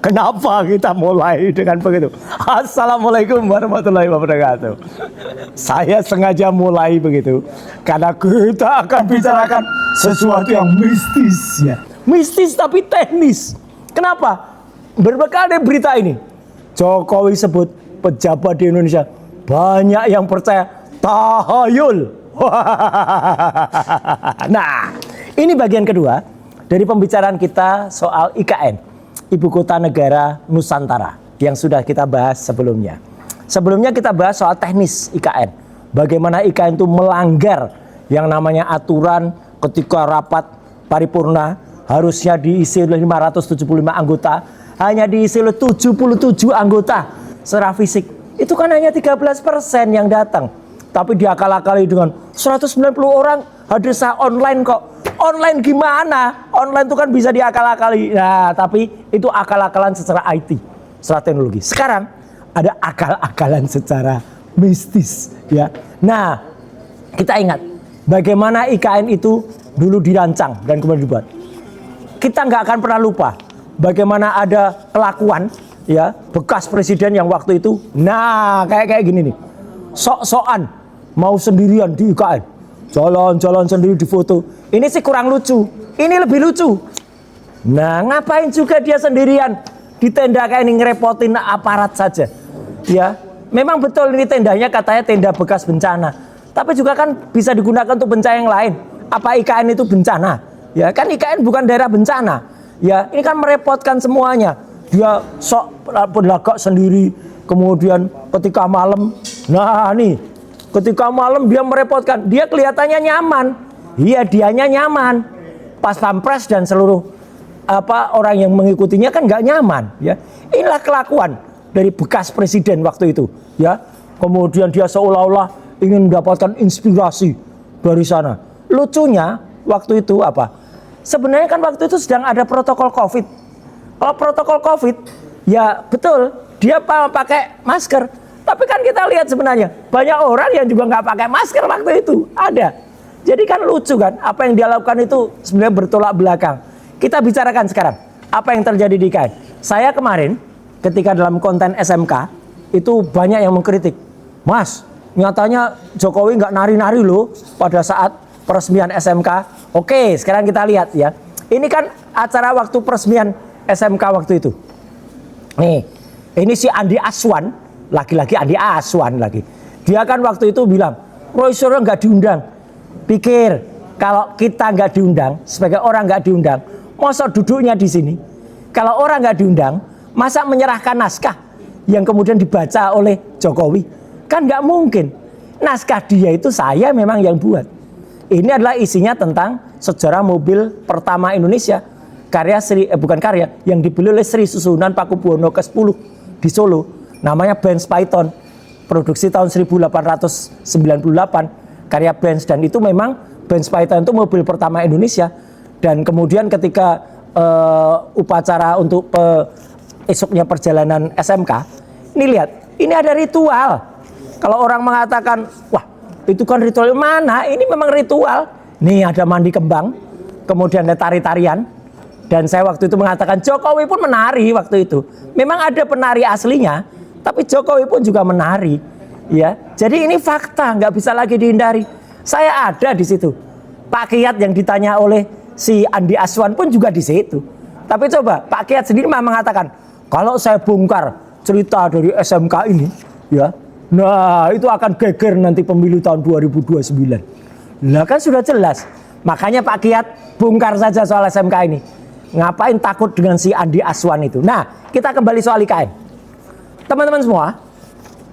Kenapa kita mulai dengan begitu? Assalamualaikum warahmatullahi wabarakatuh. Saya sengaja mulai begitu karena kita akan bicarakan sesuatu yang mistis ya. Mistis tapi teknis. Kenapa? Berbekal dari berita ini, Jokowi sebut pejabat di Indonesia banyak yang percaya tahayul. Nah, ini bagian kedua dari pembicaraan kita soal IKN, Ibu Kota Negara Nusantara, yang sudah kita bahas sebelumnya. Sebelumnya kita bahas soal teknis IKN. Bagaimana IKN itu melanggar yang namanya aturan ketika rapat paripurna harusnya diisi oleh 575 anggota, hanya diisi oleh 77 anggota secara fisik. Itu kan hanya 13% yang datang. Tapi diakal-akali dengan 190 orang hadir secara online kok. Online gimana? Online itu kan bisa diakal-akali. Nah, tapi itu akal-akalan secara IT, secara teknologi. Sekarang ada akal-akalan secara mistis ya. Nah, kita ingat bagaimana IKN itu dulu dirancang dan kemudian dibuat. Kita nggak akan pernah lupa bagaimana ada kelakuan ya bekas presiden yang waktu itu. Nah, kayak gini nih. Sok-sokan mau sendirian di IKN. Jalan-jalan sendiri di foto. Ini sih kurang lucu. Ini lebih lucu. Nah, ngapain juga dia sendirian di tenda kayak ini, ngerepotin aparat saja. Ya, memang betul ini tendanya katanya tenda bekas bencana. Tapi juga kan bisa digunakan untuk bencana yang lain. Apa IKN itu bencana? Ya, kan IKN bukan daerah bencana. Ya, ini kan merepotkan semuanya. Dia sok berlagak sendiri. Kemudian ketika malam, nah nih, ketika malam dia merepotkan. Dia kelihatannya nyaman. Iya, dianya nyaman. Pas pampres dan seluruh orang yang mengikutinya kan nggak nyaman. Ya, inilah kelakuan dari bekas presiden waktu itu. Ya, kemudian dia seolah-olah ingin mendapatkan inspirasi dari sana. Lucunya waktu itu apa? Sebenarnya kan waktu itu sedang ada protokol COVID. Kalau protokol COVID, ya betul dia pakai masker. Tapi kan kita lihat sebenarnya banyak orang yang juga nggak pakai masker waktu itu. Ada. Jadi kan lucu kan, apa yang dia lakukan itu sebenarnya bertolak belakang. Kita bicarakan sekarang apa yang terjadi di IKN. Saya kemarin ketika dalam konten SMK itu banyak yang mengkritik. Mas, nyatanya Jokowi nggak nari-nari loh pada saat peresmian SMK. Oke, sekarang kita lihat ya. Ini kan acara waktu peresmian SMK waktu itu. Nih, ini si Andi Aswan. Lagi-lagi Andi Aswan lagi. Dia kan waktu itu bilang, Roy Suryo nggak diundang. Pikir, kalau kita nggak diundang, sebagai orang nggak diundang, masa duduknya di sini? Kalau orang nggak diundang, masa menyerahkan naskah yang kemudian dibaca oleh Jokowi? Kan nggak mungkin. Naskah dia itu saya memang yang buat. Ini adalah isinya tentang sejarah mobil pertama Indonesia. Yang dibeli oleh Sri Susunan Pakubuwono ke-10 di Solo. Namanya Benz Python, produksi tahun 1898, karya Benz. Dan itu memang Benz Python itu mobil pertama Indonesia. Dan kemudian ketika upacara untuk esoknya perjalanan SMK, ini lihat, ini ada ritual. Kalau orang mengatakan, wah itu kan ritual, mana? Ini memang ritual. Nih ada mandi kembang, kemudian ada tari-tarian. Dan saya waktu itu mengatakan Jokowi pun menari waktu itu. Memang ada penari aslinya, tapi Jokowi pun juga menari, ya. Jadi ini fakta, nggak bisa lagi dihindari. Saya ada di situ. Pak Kiat yang ditanya oleh si Andi Aswan pun juga di situ. Tapi coba Pak Kiat sendiri mengatakan, kalau saya bongkar cerita dari SMK ini, ya, nah itu akan geger nanti pemilu tahun 2029. Lah kan sudah jelas. Makanya Pak Kiat bongkar saja soal SMK ini. Ngapain takut dengan si Andi Aswan itu? Nah, kita kembali soal IKN. Teman-teman semua,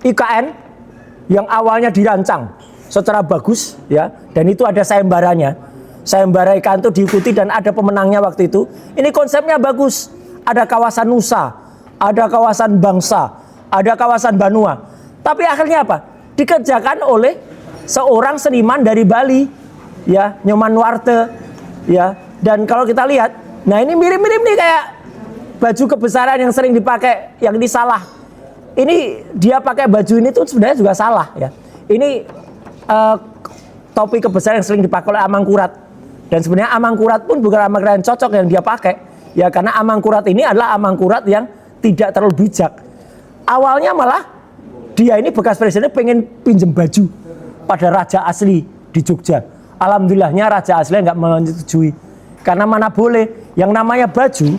IKN yang awalnya dirancang secara bagus ya, dan itu ada sayembaranya. Sayembara IKN itu diikuti dan ada pemenangnya waktu itu. Ini konsepnya bagus. Ada kawasan Nusa, ada kawasan Bangsa, ada kawasan Banua. Tapi akhirnya apa? Dikerjakan oleh seorang seniman dari Bali, ya, Nyoman Warte, ya. Dan kalau kita lihat, nah ini mirip-mirip nih kayak baju kebesaran yang sering dipakai, yang ini salah. Ini dia pakai baju ini tuh sebenarnya juga salah ya. Ini topi kebesaran yang sering dipakai oleh Amangkurat. Dan sebenarnya Amangkurat pun bukan Amangkurat yang cocok yang dia pakai. Ya karena Amangkurat ini adalah Amangkurat yang tidak terlalu bijak. Awalnya malah dia ini bekas presiden pengen pinjem baju pada raja asli di Jogja. Alhamdulillahnya raja asli nggak menyetujui. Karena mana boleh, yang namanya baju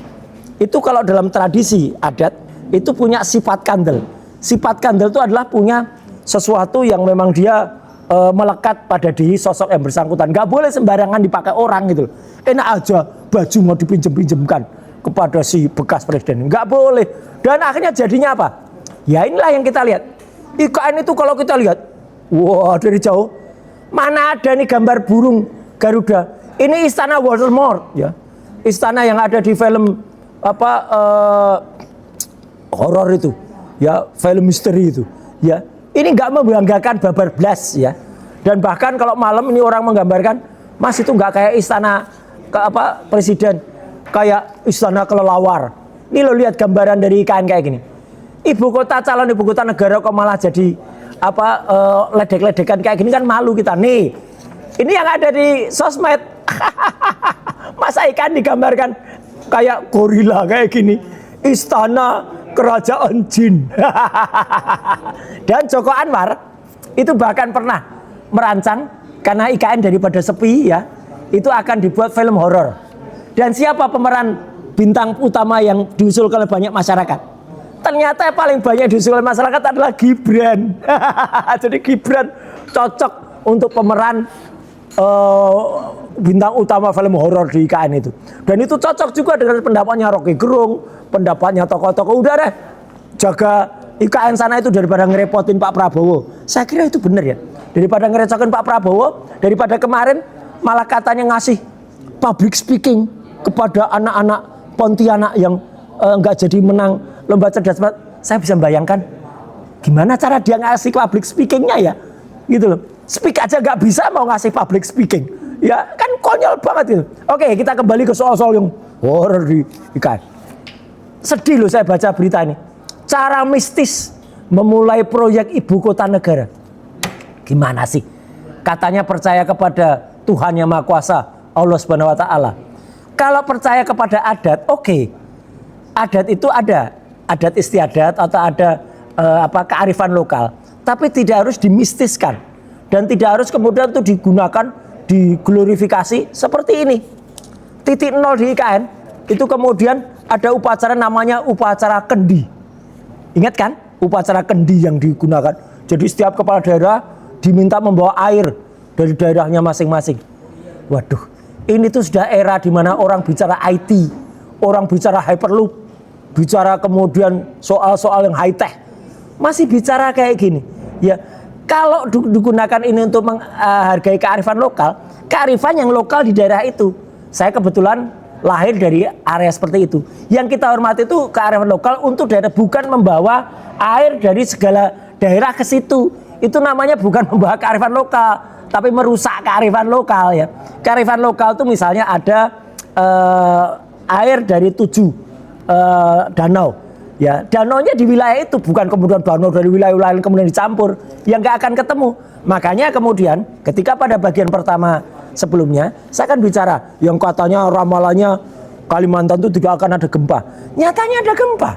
itu kalau dalam tradisi adat itu punya sifat kandel. Sifat kandel itu adalah punya sesuatu yang memang dia melekat pada diri sosok yang bersangkutan. Nggak boleh sembarangan dipakai orang gitu. Enak aja baju mau dipinjem-pinjemkan kepada si bekas presiden. Nggak boleh. Dan akhirnya jadinya apa? Ya inilah yang kita lihat. IKN itu kalau kita lihat, wah dari jauh, mana ada nih gambar burung Garuda. Ini istana Voldemort, ya. Istana yang ada di film horor itu, ya, film misteri itu, ya. Ini nggak membanggakan babar blas, ya. Dan bahkan kalau malam ini orang menggambarkan, Mas itu nggak kayak istana presiden, kayak istana kelelawar. Ini lo lihat gambaran dari IKN kayak gini. Calon ibu kota negara kok malah jadi ledek-ledekan kayak gini, kan malu kita. Nih, ini yang ada di sosmed. Masa IKN digambarkan kayak gorila kayak gini, istana kerajaan jin. Dan Joko Anwar itu bahkan pernah merancang, karena IKN daripada sepi ya, itu akan dibuat film horor. Dan siapa pemeran bintang utama yang diusulkan oleh banyak masyarakat? Ternyata yang paling banyak diusulkan oleh masyarakat adalah Gibran. Jadi Gibran cocok untuk pemeran bintang utama film horor di IKN itu. Dan itu cocok juga dengan pendapatnya Rocky Gerung, pendapatnya tokoh-tokoh. Udah deh, jaga IKN sana itu daripada ngerepotin Pak Prabowo. Saya kira itu benar ya. Daripada ngerecokin Pak Prabowo, daripada kemarin malah katanya ngasih public speaking kepada anak-anak Pontianak yang nggak jadi menang lomba cerdas. Saya bisa membayangkan gimana cara dia ngasih public speakingnya ya, gitu loh. Speak aja nggak bisa mau ngasih public speaking, ya kan konyol banget itu. Oke, kita kembali ke soal-soal yang horor di IKN. Sedih loh saya baca berita ini. Cara mistis memulai proyek ibu kota negara. Gimana sih? Katanya percaya kepada Tuhan Yang Maha Kuasa, Allah Subhanahu wa taala. Kalau percaya kepada adat, oke. Adat itu ada, adat istiadat atau ada kearifan lokal, tapi tidak harus dimistiskan dan tidak harus kemudian itu digunakan diglorifikasi seperti ini. Titik nol di IKN itu kemudian ada upacara namanya upacara kendi. Ingat kan upacara kendi yang digunakan? Jadi setiap kepala daerah diminta membawa air dari daerahnya masing-masing. Waduh, ini tuh sudah era di mana orang bicara IT, orang bicara hyperloop, bicara kemudian soal-soal yang high tech, masih bicara kayak gini. Ya, kalau digunakan ini untuk menghargai kearifan lokal, kearifan yang lokal di daerah itu. Saya kebetulan lahir dari area seperti itu. Yang kita hormati itu kearifan lokal untuk daerah, bukan membawa air dari segala daerah ke situ. Itu namanya bukan membawa kearifan lokal, tapi merusak kearifan lokal ya. Kearifan lokal itu misalnya ada air dari 7 danau. Ya, danaunya di wilayah itu, bukan kemudian danau dari wilayah lain kemudian dicampur, yang nggak akan ketemu. Makanya kemudian ketika pada bagian pertama sebelumnya saya kan bicara yang katanya ramalannya Kalimantan itu tidak akan ada gempa. Nyatanya ada gempa.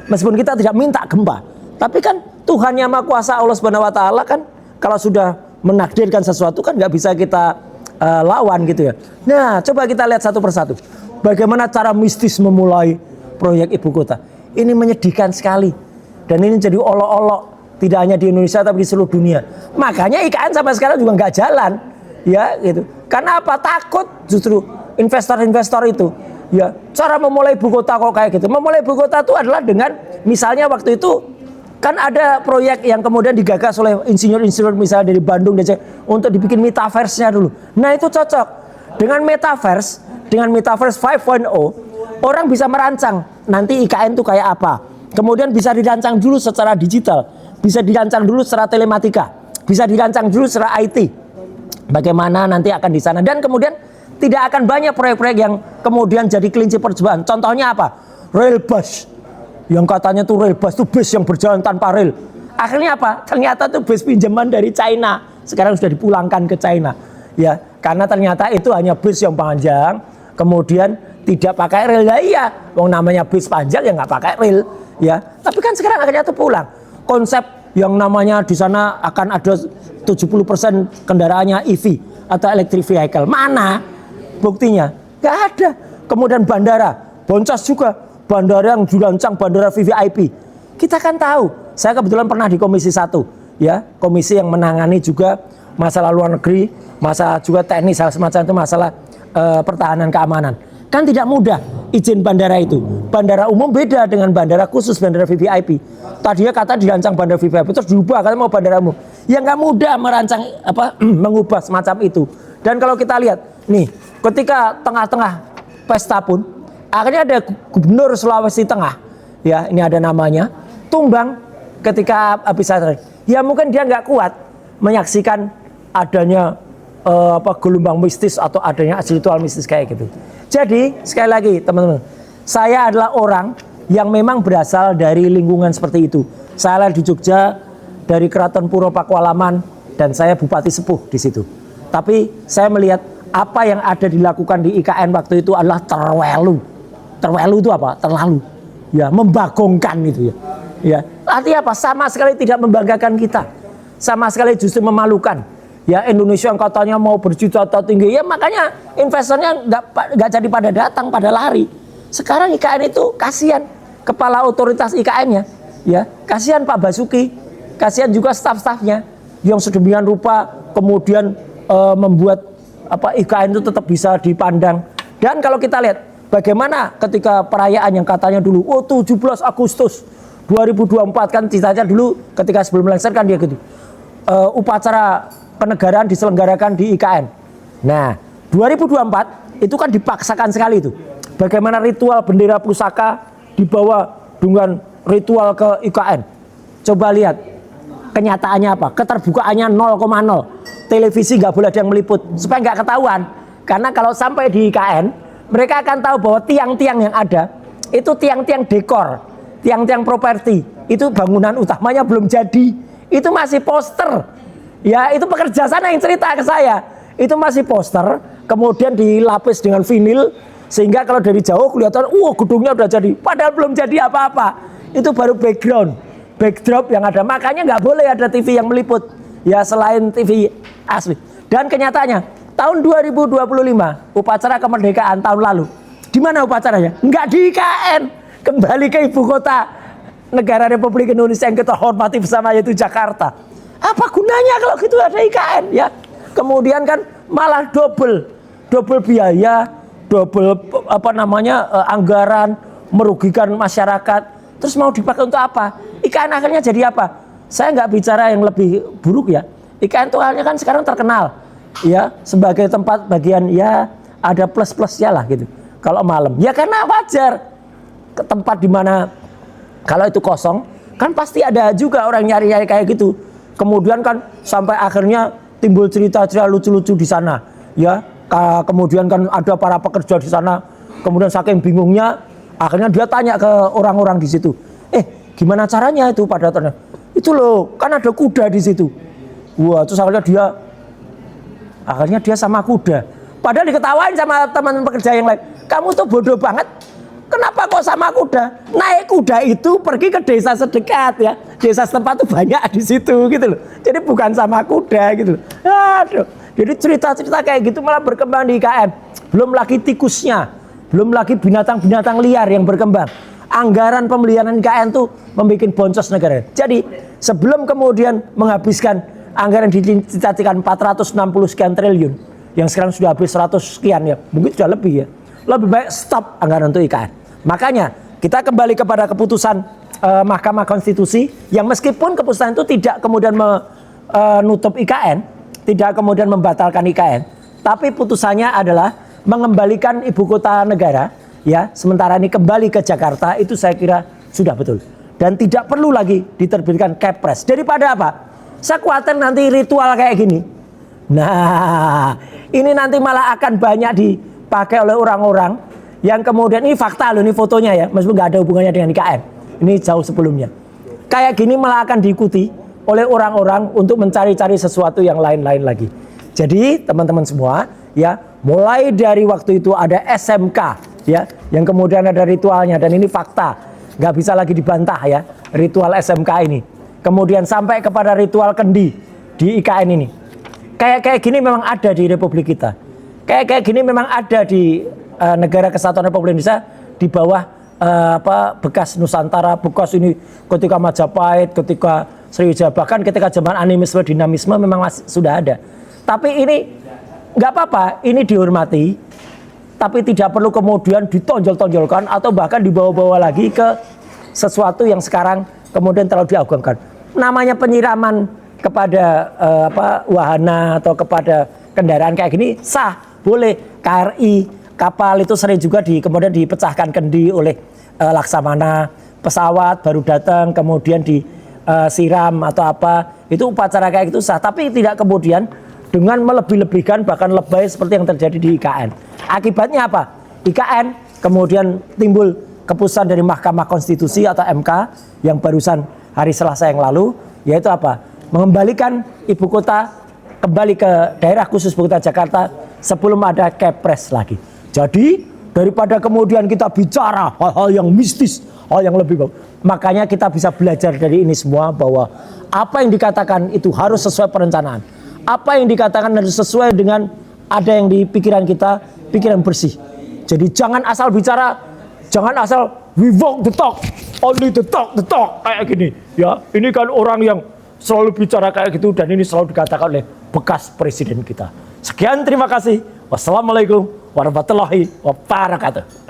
Meskipun kita tidak minta gempa, tapi kan Tuhan Yang Maha Kuasa Allah Subhanahu wa taala kan kalau sudah menakdirkan sesuatu kan nggak bisa kita lawan gitu ya. Nah, coba kita lihat satu persatu. Bagaimana cara mistis memulai proyek ibu kota. Ini menyedihkan sekali. Dan ini jadi olok-olok. Tidak hanya di Indonesia tapi di seluruh dunia. Makanya IKN sampai sekarang juga nggak jalan. Ya gitu. Karena apa? Takut justru investor-investor itu. Ya, cara memulai ibu kota kok kayak gitu. Memulai ibu kota itu adalah dengan misalnya waktu itu kan ada proyek yang kemudian digagas oleh insinyur-insinyur misalnya dari Bandung untuk dibikin metaverse-nya dulu. Nah, itu cocok. Dengan metaverse 5.0 orang bisa merancang nanti IKN itu kayak apa. Kemudian bisa dirancang dulu secara digital, bisa dirancang dulu secara telematika, bisa dirancang dulu secara IT. Bagaimana nanti akan di sana, dan kemudian tidak akan banyak proyek-proyek yang kemudian jadi kelinci percobaan. Contohnya apa? Rail bus. Yang katanya tuh rail bus itu bus yang berjalan tanpa rel. Akhirnya apa? Ternyata tuh bus pinjaman dari China. sekarang sudah dipulangkan ke China. Ya, karena ternyata itu hanya bis yang panjang, kemudian tidak pakai rel. Ya iya, wong namanya bis panjang ya nggak pakai rel. Ya, tapi kan sekarang akhirnya itu pulang. Konsep yang namanya di sana akan ada 70% kendaraannya EV atau electric vehicle. Mana buktinya? Nggak ada. Kemudian bandara, boncos juga. Bandara yang dirancang bandara VVIP. Kita kan tahu, saya kebetulan pernah di Komisi 1, ya, komisi yang menangani juga masalah luar negeri, masalah juga teknis, hal semacam itu, masalah pertahanan keamanan. Kan tidak mudah izin bandara itu. Bandara umum beda dengan bandara khusus, bandara VVIP. Tadinya kata dirancang bandara VVIP, terus diubah, katanya mau bandara umum. Ya nggak mudah merancang mengubah semacam itu. Dan kalau kita lihat, nih, ketika tengah-tengah pesta pun, akhirnya ada gubernur Sulawesi Tengah, ya ini ada namanya, tumbang ketika habis acara. Ya mungkin dia nggak kuat menyaksikan adanya gelombang mistis atau adanya ritual mistis kayak gitu. Jadi sekali lagi teman-teman, saya adalah orang yang memang berasal dari lingkungan seperti itu. Saya di Jogja, dari Keraton Puro Pakualaman, dan saya bupati sepuh di situ. Tapi saya melihat apa yang ada dilakukan di IKN waktu itu adalah terwelu. Terwelu itu apa? Terlalu. Ya, membagongkan itu ya. Ya, artinya apa? Sama sekali tidak membanggakan kita. Sama sekali justru memalukan. Ya, Indonesia yang katanya mau bercita-cita tinggi, ya makanya investornya nggak jadi pada datang, pada lari. Sekarang IKN itu kasihan kepala otoritas IKN-nya. Ya, kasihan Pak Basuki, kasihan juga staf-stafnya yang sedemikian rupa kemudian membuat IKN itu tetap bisa dipandang. Dan kalau kita lihat bagaimana ketika perayaan yang katanya dulu 17 Agustus 2024 kan cita-cita dulu ketika sebelum lengser kan dia gitu. Upacara kenegaraan diselenggarakan di IKN. Nah, 2024 itu kan dipaksakan sekali itu. Bagaimana ritual bendera pusaka dibawa dengan ritual ke IKN. Coba lihat kenyataannya apa? Keterbukaannya 0,0. Televisi nggak boleh ada yang meliput supaya nggak ketahuan. Karena kalau sampai di IKN, mereka akan tahu bahwa tiang-tiang yang ada itu tiang-tiang dekor, tiang-tiang properti. Itu bangunan utamanya belum jadi. Itu masih poster. Ya, itu pekerja sana yang cerita ke saya. Itu masih poster, kemudian dilapis dengan vinil sehingga kalau dari jauh kelihatan, gedungnya udah jadi. Padahal belum jadi apa-apa. Itu baru backdrop yang ada. Makanya nggak boleh ada TV yang meliput. Ya, selain TV asli. Dan kenyataannya, tahun 2025, upacara kemerdekaan tahun lalu, di mana upacaranya? Nggak di IKN. Kembali ke ibu kota negara Republik Indonesia yang kita hormati bersama, yaitu Jakarta. Apa gunanya kalau gitu ada IKN? Ya, kemudian kan malah double biaya, double anggaran, merugikan masyarakat. Terus mau dipakai untuk apa? IKN akhirnya jadi apa? Saya nggak bicara yang lebih buruk ya. IKN itu akhirnya kan sekarang terkenal ya sebagai tempat bagian ya ada plus-plusnya lah gitu. Kalau malam ya karena wajar ke tempat dimana kalau itu kosong kan pasti ada juga orang nyari-nyari kayak gitu. Kemudian kan sampai akhirnya timbul cerita-cerita lucu-lucu di sana ya. Kemudian kan ada para pekerja di sana. Kemudian saking bingungnya akhirnya dia tanya ke orang-orang di situ. Gimana caranya itu pada ternyata? Itu loh, kan ada kuda di situ. Wah, terus akhirnya dia sama kuda. Padahal diketawain sama teman pekerja yang lain. Kamu tuh bodoh banget. Kenapa kok sama kuda? Naik kuda itu pergi ke desa sedekat ya. Desa setempat tuh banyak di situ gitu loh. Jadi bukan sama kuda gitu loh. Aduh. Jadi cerita-cerita kayak gitu malah berkembang di IKN. Belum lagi tikusnya. Belum lagi binatang-binatang liar yang berkembang. Anggaran pemeliharaan IKN tuh membuat boncos negara. Jadi sebelum kemudian menghabiskan anggaran dicacahkan 460 sekian triliun, yang sekarang sudah habis 100 sekian ya, mungkin sudah lebih ya. Lebih baik stop anggaran untuk IKN. Makanya kita kembali kepada keputusan Mahkamah Konstitusi yang meskipun keputusan itu tidak kemudian menutup IKN, tidak kemudian membatalkan IKN, tapi putusannya adalah mengembalikan ibu kota negara. Ya, sementara ini kembali ke Jakarta, itu saya kira sudah betul. Dan tidak perlu lagi diterbitkan Kepres. Daripada apa? Saya khawatir nanti ritual kayak gini. Nah, ini nanti malah akan banyak dipakai oleh orang-orang yang kemudian, ini fakta loh, ini fotonya ya, meskipun nggak ada hubungannya dengan IKN. Ini jauh sebelumnya. Kayak gini malah akan diikuti oleh orang-orang untuk mencari-cari sesuatu yang lain-lain lagi. Jadi teman-teman semua ya, mulai dari waktu itu ada SMK ya, yang kemudian ada ritualnya, dan ini fakta, nggak bisa lagi dibantah ya, ritual SMK ini. Kemudian sampai kepada ritual kendi di IKN ini. Kayak gini memang ada di Republik kita. Kayak gini memang ada di negara kesatuan Republik Indonesia di bawah bekas Nusantara, bekas ini ketika Majapahit, ketika Sriwijaya, bahkan ketika zaman animisme, dinamisme memang masih sudah ada. Tapi ini nggak apa-apa, ini dihormati, tapi tidak perlu kemudian ditonjol-tonjolkan atau bahkan dibawa-bawa lagi ke sesuatu yang sekarang kemudian terlalu diagungkan. Namanya penyiraman kepada wahana atau kepada kendaraan kayak gini sah, boleh. KRI, kapal itu sering juga kemudian dipecahkan kendi oleh Laksamana, pesawat baru datang kemudian disiram atau apa, itu upacara kayak gitu sah, tapi tidak kemudian dengan melebih-lebihkan bahkan lebay seperti yang terjadi di IKN. Akibatnya apa? IKN kemudian timbul keputusan dari Mahkamah Konstitusi atau MK yang barusan hari Selasa yang lalu, yaitu apa? Mengembalikan ibu kota kembali ke daerah khusus ibu kota Jakarta sebelum ada Kepres lagi. Jadi daripada kemudian kita bicara hal-hal yang mistis, hal yang lebih bagus, makanya kita bisa belajar dari ini semua bahwa apa yang dikatakan itu harus sesuai perencanaan. Apa yang dikatakan harus sesuai dengan ada yang di pikiran kita, pikiran bersih. Jadi jangan asal bicara, jangan asal we walk the talk, only the talk kayak gini. Ya, ini kan orang yang selalu bicara kayak gitu, dan ini selalu dikatakan oleh bekas presiden kita. Sekian, terima kasih. Wassalamualaikum warahmatullahi wabarakatuh.